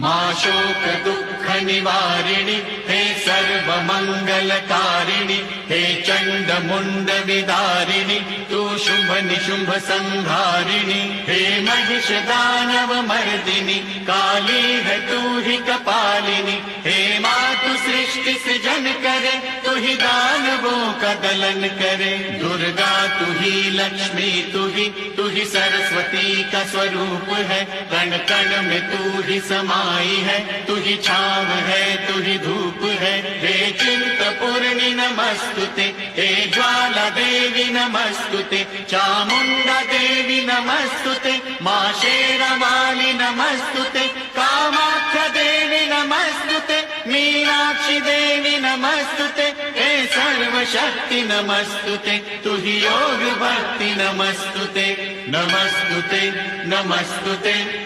मां शोक दुःख निवारिणि हे सर्व मंगलकारिणि हे चंड मुंड विदारिणि तू शुभ निशुंभ संहारिणि हे महिष दानव मर्दिनि काली है तू ही कपालिनी हे मातु सृष्टि सृजन करे तू ही दानवों का दलन करे दुर्गा तू ही लक्ष्मी तू ही सरस्वती का स्वरूप है कण कण में तू ही समाई है तू ही छाव है तू ही धूप है हे चिंतपूर्णि नमस्तुते हे ज्वाला देवी नमस्तुते चामुंडा देवी नमस्तुते मां शेरावाली नमस्तुते कामाख्या देवी नमस्तुते मीनाक्षी देवी नमस्तुते हे सर्वशक्ति नमस्तुते तू ही योग भक्ति नमस्तुते नमस्तुते नमस्तुते।